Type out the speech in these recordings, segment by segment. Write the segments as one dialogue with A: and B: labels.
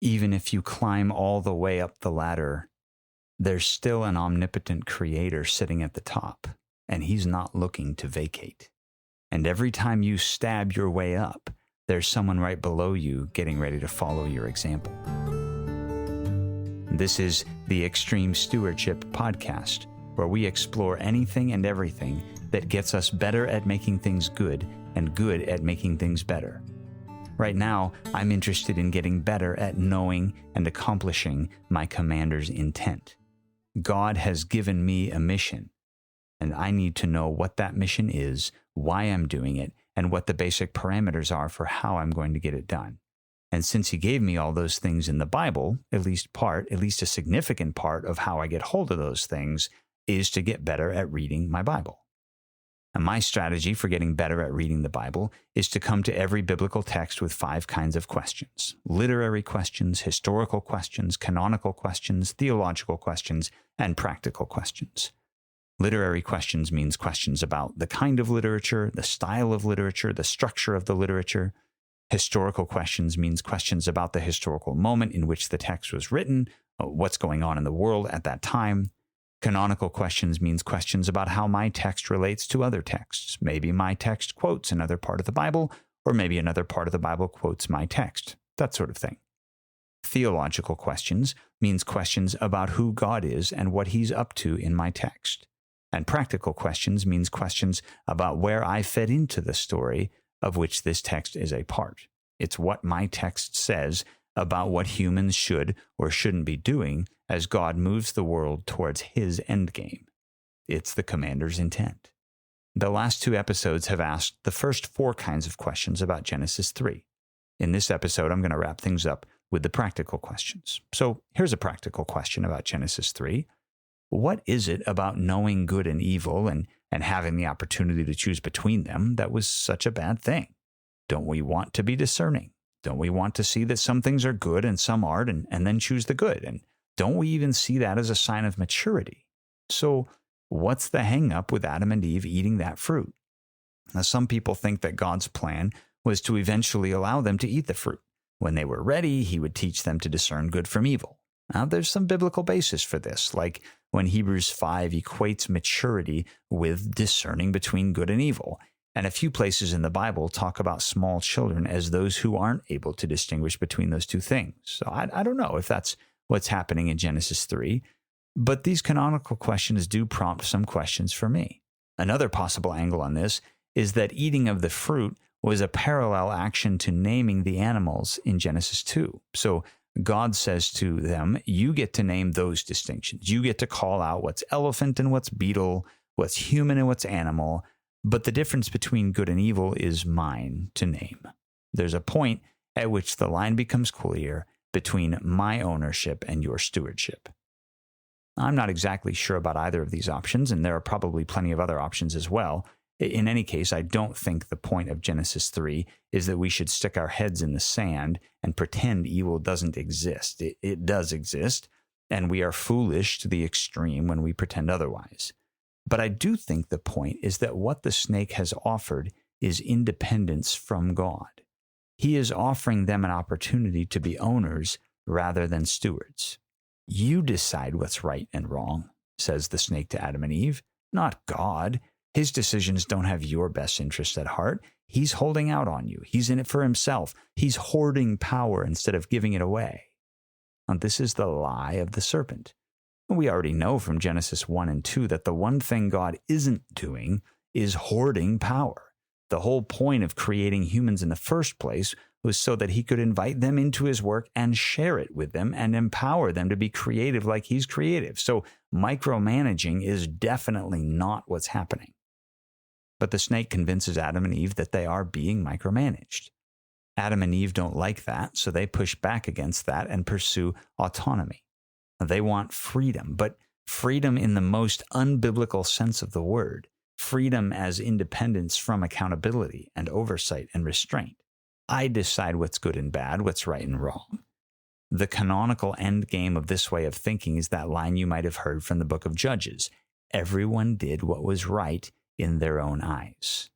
A: Even if you climb all the way up the ladder, there's still an omnipotent creator sitting at the top, and he's not looking to vacate. And every time you stab your way up, there's someone right below you getting ready to follow your example. This is the Extreme Stewardship Podcast, where we explore anything and everything that gets us better at making things good and good at making things better. Right now, I'm interested in getting better at knowing and accomplishing my commander's intent. God has given me a mission, and I need to know what that mission is, why I'm doing it, and what the basic parameters are for how I'm going to get it done. And since he gave me all those things in the Bible, at least a significant part of how I get hold of those things is to get better at reading my Bible. And my strategy for getting better at reading the Bible is to come to every biblical text with 5 kinds of questions: literary questions, historical questions, canonical questions, theological questions, and practical questions. Literary questions means questions about the kind of literature, the style of literature, the structure of the literature. Historical questions means questions about the historical moment in which the text was written, what's going on in the world at that time. Canonical questions means questions about how my text relates to other texts. Maybe my text quotes another part of the Bible, or maybe another part of the Bible quotes my text, that sort of thing. Theological questions means questions about who God is and what he's up to in my text. And practical questions means questions about where I fit into the story of which this text is a part. It's what my text says about what humans should or shouldn't be doing as God moves the world towards his endgame. It's the commander's intent. The last 2 episodes have asked the first 4 kinds of questions about Genesis 3. In this episode, I'm going to wrap things up with the practical questions. So here's a practical question about Genesis 3. What is it about knowing good and evil and having the opportunity to choose between them that was such a bad thing? Don't we want to be discerning? Don't we want to see that some things are good and some aren't, and then choose the good? And don't we even see that as a sign of maturity? So what's the hang-up with Adam and Eve eating that fruit? Now, some people think that God's plan was to eventually allow them to eat the fruit. When they were ready, he would teach them to discern good from evil. Now, there's some biblical basis for this, like when Hebrews 5 equates maturity with discerning between good and evil. And a few places in the Bible talk about small children as those who aren't able to distinguish between those two things. So I don't know if that's what's happening in Genesis 3, but these canonical questions do prompt some questions for me. Another possible angle on this is that eating of the fruit was a parallel action to naming the animals in Genesis 2. So God says to them, you get to name those distinctions. You get to call out what's elephant and what's beetle, what's human and what's animal. But the difference between good and evil is mine to name. There's a point at which the line becomes clear between my ownership and your stewardship. I'm not exactly sure about either of these options, and there are probably plenty of other options as well. In any case, I don't think the point of Genesis 3 is that we should stick our heads in the sand and pretend evil doesn't exist. It does exist, and we are foolish to the extreme when we pretend otherwise. But I do think the point is that what the snake has offered is independence from God. He is offering them an opportunity to be owners rather than stewards. You decide what's right and wrong, says the snake to Adam and Eve, not God. His decisions don't have your best interest at heart. He's holding out on you. He's in it for himself. He's hoarding power instead of giving it away. And this is the lie of the serpent. We already know from Genesis 1 and 2 that the one thing God isn't doing is hoarding power. The whole point of creating humans in the first place was so that he could invite them into his work and share it with them and empower them to be creative like he's creative. So micromanaging is definitely not what's happening. But the snake convinces Adam and Eve that they are being micromanaged. Adam and Eve don't like that, so they push back against that and pursue autonomy. They want freedom, but freedom in the most unbiblical sense of the word. Freedom as independence from accountability and oversight and restraint. I decide what's good and bad, what's right and wrong. The canonical end game of this way of thinking is that line you might have heard from the book of Judges. Everyone did what was right in their own eyes.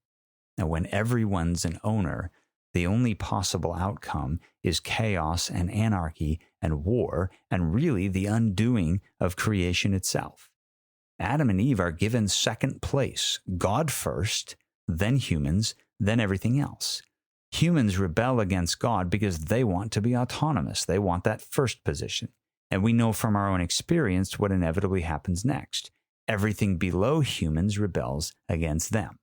A: Now, when everyone's an owner, The only possible outcome is chaos and anarchy and war, and really the undoing of creation itself. Adam and Eve are given second place, God first, then humans, then everything else. Humans rebel against God because they want to be autonomous. They want that first position. And we know from our own experience what inevitably happens next. Everything below humans rebels against them.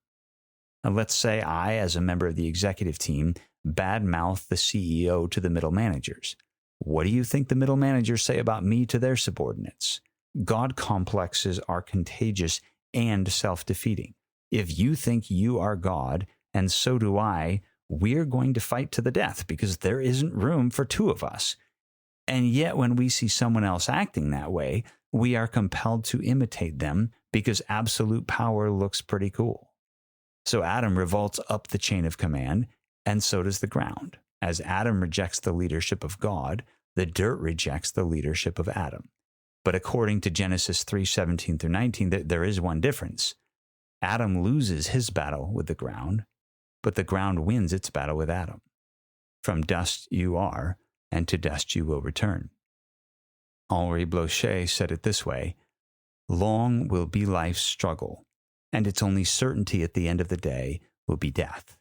A: Now, let's say I, as a member of the executive team, badmouth the CEO to the middle managers. What do you think the middle managers say about me to their subordinates? God complexes are contagious and self-defeating. If you think you are God, and so do I, we're going to fight to the death because there isn't room for two of us. And yet when we see someone else acting that way, we are compelled to imitate them because absolute power looks pretty cool. So Adam revolts up the chain of command, and so does the ground. As Adam rejects the leadership of God, the dirt rejects the leadership of Adam. But according to Genesis 3:17 through 19, there is one difference. Adam loses his battle with the ground, but the ground wins its battle with Adam. From dust you are, and to dust you will return. Henri Blocher said it this way: long will be life's struggle, and its only certainty at the end of the day will be death.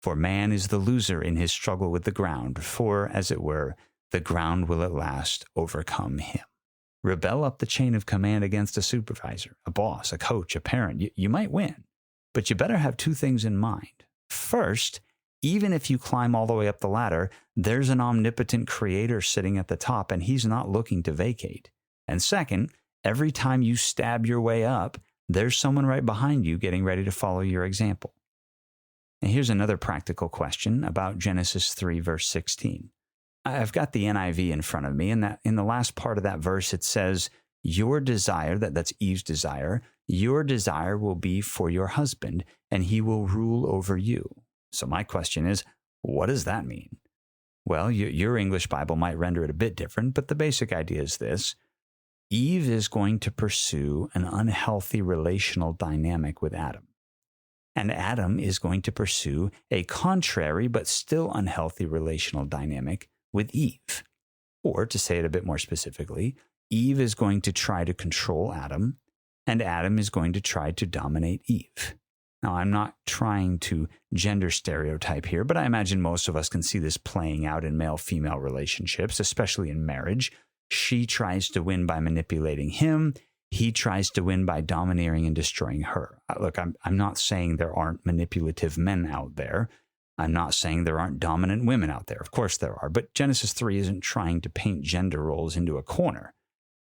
A: For man is the loser in his struggle with the ground, for, as it were, the ground will at last overcome him. Rebel up the chain of command against a supervisor, a boss, a coach, a parent. You might win, but you better have two things in mind. First, even if you climb all the way up the ladder, there's an omnipotent creator sitting at the top, and he's not looking to vacate. And second, every time you stab your way up, there's someone right behind you getting ready to follow your example. And here's another practical question about Genesis 3, verse 16. I've got the NIV in front of me, and that in the last part of that verse, it says, your desire, that's Eve's desire, your desire will be for your husband, and he will rule over you. So my question is, what does that mean? Well, your English Bible might render it a bit different, but the basic idea is this. Eve is going to pursue an unhealthy relational dynamic with Adam. And Adam is going to pursue a contrary but still unhealthy relational dynamic with Eve. Or to say it a bit more specifically, Eve is going to try to control Adam, and Adam is going to try to dominate Eve. Now, I'm not trying to gender stereotype here, but I imagine most of us can see this playing out in male-female relationships, especially in marriage. She tries to win by manipulating him. He tries to win by domineering and destroying her. Look, I'm not saying there aren't manipulative men out there. I'm not saying there aren't dominant women out there. Of course there are. But Genesis 3 isn't trying to paint gender roles into a corner.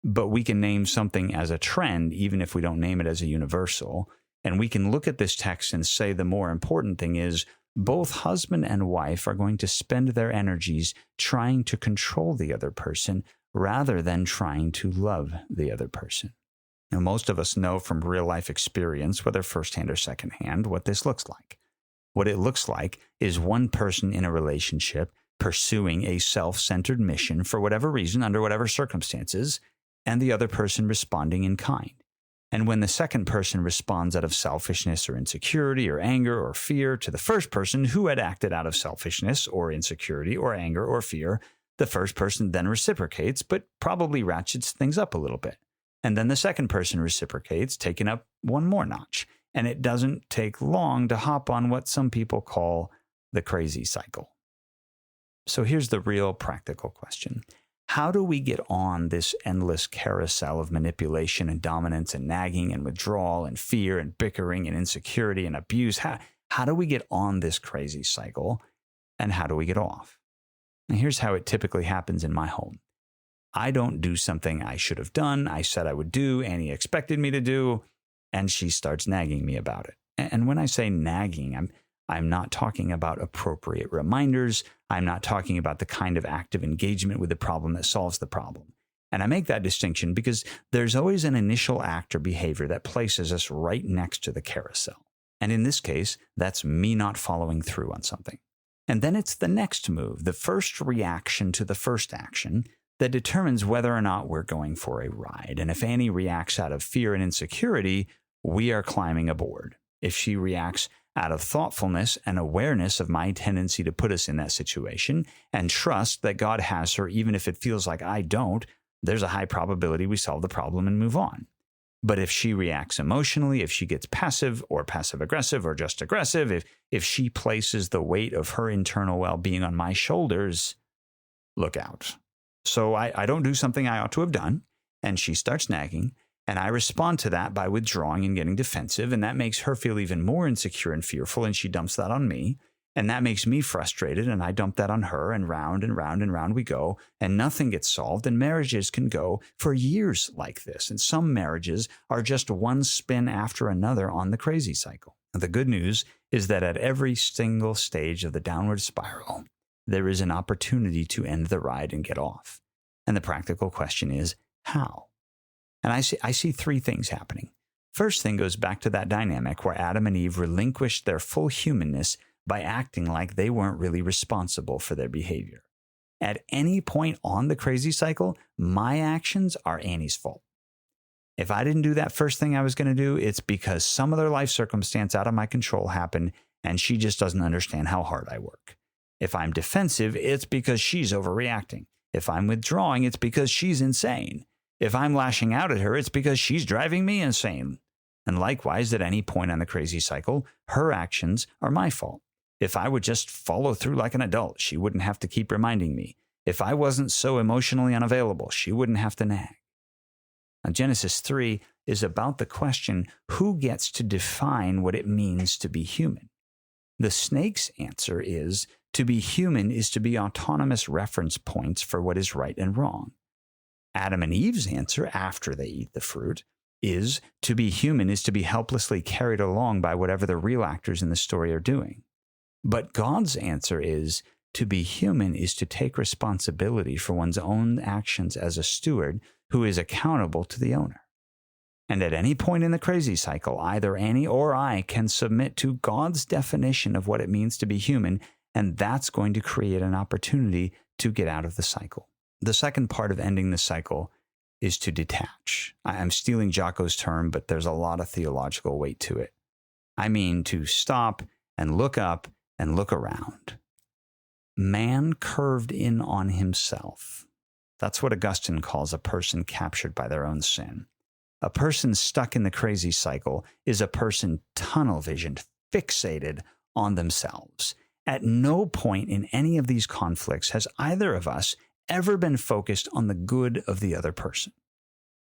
A: But we can name something as a trend, even if we don't name it as a universal. And we can look at this text and say the more important thing is both husband and wife are going to spend their energies trying to control the other person rather than trying to love the other person. Now, most of us know from real-life experience, whether firsthand or secondhand, what this looks like. What it looks like is one person in a relationship pursuing a self-centered mission for whatever reason, under whatever circumstances, and the other person responding in kind. And when the second person responds out of selfishness or insecurity or anger or fear to the first person who had acted out of selfishness or insecurity or anger or fear, the first person then reciprocates, but probably ratchets things up a little bit. And then the second person reciprocates, taking up one more notch. And it doesn't take long to hop on what some people call the crazy cycle. So here's the real practical question. How do we get on this endless carousel of manipulation and dominance and nagging and withdrawal and fear and bickering and insecurity and abuse? How do we get on this crazy cycle, and how do we get off? And here's how it typically happens in my home. I don't do something I should have done, I said I would do, Annie expected me to do, and she starts nagging me about it. And when I say nagging, I'm not talking about appropriate reminders. I'm not talking about the kind of active engagement with the problem that solves the problem. And I make that distinction because there's always an initial act or behavior that places us right next to the carousel. And in this case, that's me not following through on something. And then it's the next move, the first reaction to the first action, that determines whether or not we're going for a ride. And if Annie reacts out of fear and insecurity, we are climbing aboard. If she reacts out of thoughtfulness and awareness of my tendency to put us in that situation, and trust that God has her, even if it feels like I don't, there's a high probability we solve the problem and move on. But if she reacts emotionally, if she gets passive or passive-aggressive or just aggressive, if she places the weight of her internal well-being on my shoulders, look out. So I don't do something I ought to have done, and she starts nagging, and I respond to that by withdrawing and getting defensive, and that makes her feel even more insecure and fearful, and she dumps that on me. And that makes me frustrated, and I dump that on her, and round and round and round we go, and nothing gets solved, and marriages can go for years like this. And some marriages are just one spin after another on the crazy cycle. The good news is that at every single stage of the downward spiral, there is an opportunity to end the ride and get off. And the practical question is, how? And I see three things happening. First thing goes back to that dynamic where Adam and Eve relinquished their full humanness by acting like they weren't really responsible for their behavior. At any point on the crazy cycle, my actions are Annie's fault. If I didn't do that first thing I was going to do, it's because some other life circumstance out of my control happened, and she just doesn't understand how hard I work. If I'm defensive, it's because she's overreacting. If I'm withdrawing, it's because she's insane. If I'm lashing out at her, it's because she's driving me insane. And likewise, at any point on the crazy cycle, her actions are my fault. If I would just follow through like an adult, she wouldn't have to keep reminding me. If I wasn't so emotionally unavailable, she wouldn't have to nag. Now, Genesis 3 is about the question, who gets to define what it means to be human? The snake's answer is, to be human is to be autonomous reference points for what is right and wrong. Adam and Eve's answer, after they eat the fruit, is to be human is to be helplessly carried along by whatever the real actors in the story are doing. But God's answer is, to be human is to take responsibility for one's own actions as a steward who is accountable to the owner. And at any point in the crazy cycle, either Annie or I can submit to God's definition of what it means to be human, and that's going to create an opportunity to get out of the cycle. The second part of ending the cycle is to detach. I'm stealing Jocko's term, but there's a lot of theological weight to it. I mean to stop and look up and look around. Man curved in on himself. That's what Augustine calls a person captured by their own sin. A person stuck in the crazy cycle is a person tunnel visioned, fixated on themselves. At no point in any of these conflicts has either of us ever been focused on the good of the other person.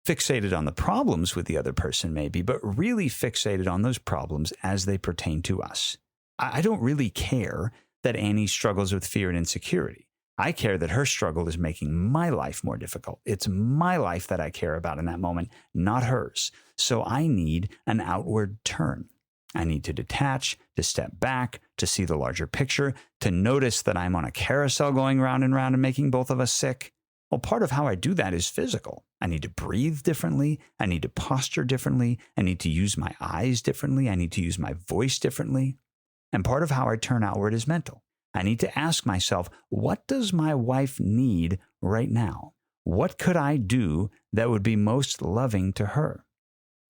A: Fixated on the problems with the other person maybe, but really fixated on those problems as they pertain to us. I don't really care that Annie struggles with fear and insecurity. I care that her struggle is making my life more difficult. It's my life that I care about in that moment, not hers. So I need an outward turn. I need to detach, to step back, to see the larger picture, to notice that I'm on a carousel going round and round and making both of us sick. Well, part of how I do that is physical. I need to breathe differently. I need to posture differently. I need to use my eyes differently. I need to use my voice differently. And part of how I turn outward is mental. I need to ask myself, what does my wife need right now? What could I do that would be most loving to her?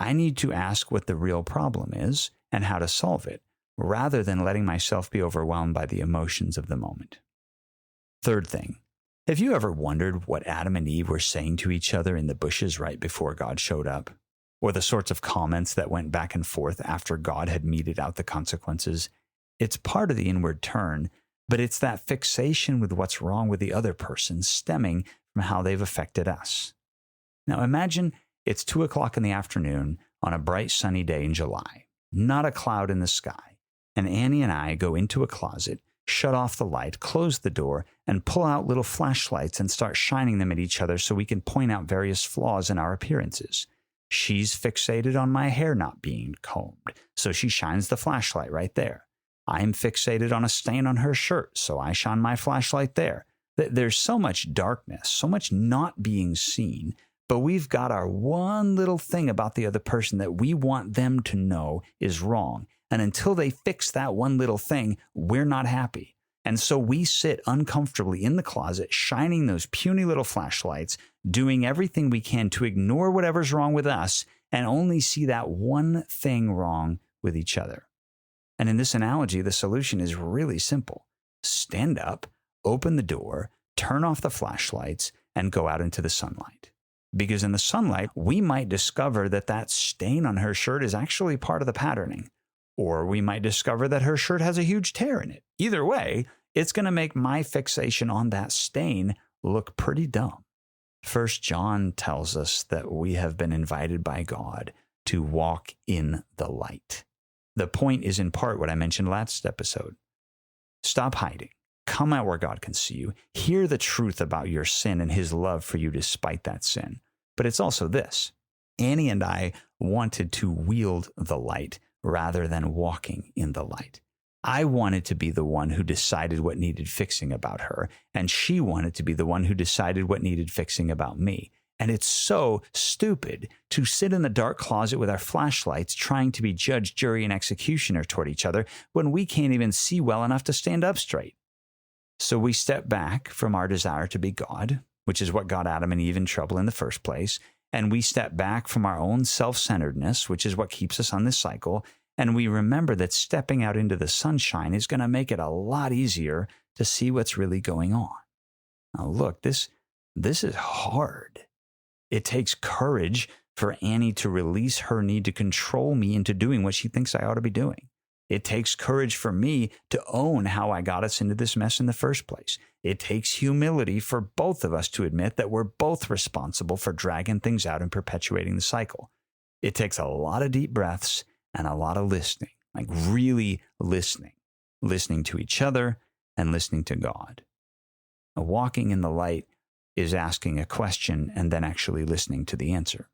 A: I need to ask what the real problem is and how to solve it, rather than letting myself be overwhelmed by the emotions of the moment. Third thing, have you ever wondered what Adam and Eve were saying to each other in the bushes right before God showed up? Or the sorts of comments that went back and forth after God had meted out the consequences? It's part of the inward turn, but it's that fixation with what's wrong with the other person stemming from how they've affected us. Now imagine it's 2:00 in the afternoon on a bright sunny day in July, not a cloud in the sky, and Annie and I go into a closet, shut off the light, close the door, and pull out little flashlights and start shining them at each other so we can point out various flaws in our appearances. She's fixated on my hair not being combed, so she shines the flashlight right there. I'm fixated on a stain on her shirt, so I shine my flashlight there. There's so much darkness, so much not being seen, but we've got our one little thing about the other person that we want them to know is wrong. And until they fix that one little thing, we're not happy. And so we sit uncomfortably in the closet, shining those puny little flashlights, doing everything we can to ignore whatever's wrong with us and only see that one thing wrong with each other. And in this analogy, the solution is really simple. Stand up, open the door, turn off the flashlights, and go out into the sunlight. Because in the sunlight, we might discover that that stain on her shirt is actually part of the patterning. Or we might discover that her shirt has a huge tear in it. Either way, it's going to make my fixation on that stain look pretty dumb. 1 John tells us that we have been invited by God to walk in the light. The point is in part what I mentioned last episode. Stop hiding. Come out where God can see you. Hear the truth about your sin and his love for you despite that sin. But it's also this. Annie and I wanted to wield the light rather than walking in the light. I wanted to be the one who decided what needed fixing about her, and she wanted to be the one who decided what needed fixing about me. And it's so stupid to sit in the dark closet with our flashlights trying to be judge, jury, and executioner toward each other when we can't even see well enough to stand up straight. So we step back from our desire to be God, which is what got Adam and Eve in trouble in the first place, and we step back from our own self-centeredness, which is what keeps us on this cycle, and we remember that stepping out into the sunshine is going to make it a lot easier to see what's really going on. Now look, this is hard. It takes courage for Annie to release her need to control me into doing what she thinks I ought to be doing. It takes courage for me to own how I got us into this mess in the first place. It takes humility for both of us to admit that we're both responsible for dragging things out and perpetuating the cycle. It takes a lot of deep breaths and a lot of listening, like really listening to each other and listening to God. Now, walking in the light is asking a question and then actually listening to the answer.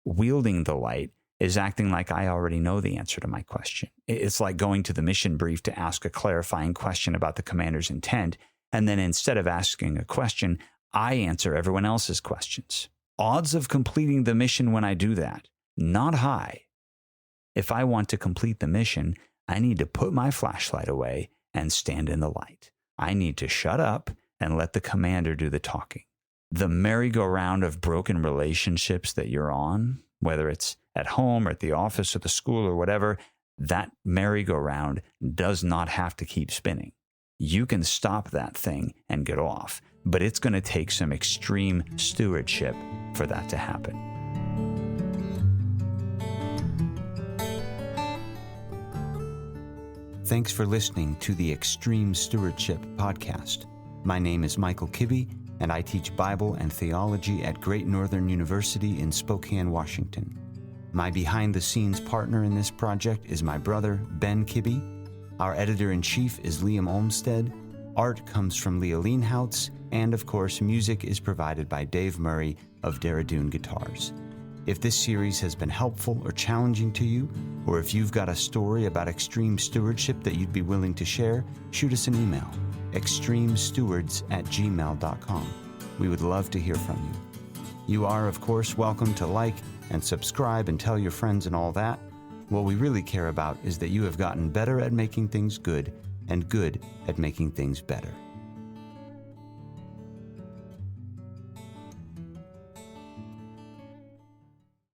A: Wielding the light is acting like I already know the answer to my question. It's like going to the mission brief to ask a clarifying question about the commander's intent, and then instead of asking a question, I answer everyone else's questions. Odds of completing the mission when I do that, not high. If I want to complete the mission, I need to put my flashlight away and stand in the light. I need to shut up and let the commander do the talking. The merry-go-round of broken relationships that you're on, whether it's at home or at the office or the school or whatever, that merry-go-round does not have to keep spinning. You can stop that thing and get off, but it's going to take some extreme stewardship for that to happen. Thanks for listening to the Extreme Stewardship Podcast. My name is Michael Kibbe, and I teach Bible and theology at Great Northern University in Spokane, Washington. My behind-the-scenes partner in this project is my brother, Ben Kibbe. Our editor-in-chief is Liam Olmsted. Art comes from Leah Leanhoutz, and of course, music is provided by Dave Murray of Daradoon Guitars. If this series has been helpful or challenging to you, or if you've got a story about extreme stewardship that you'd be willing to share, shoot us an email, extremestewards@gmail.com. We would love to hear from you. You are, of course, welcome to like and subscribe and tell your friends and all that. What we really care about is that you have gotten better at making things good and good at making things better.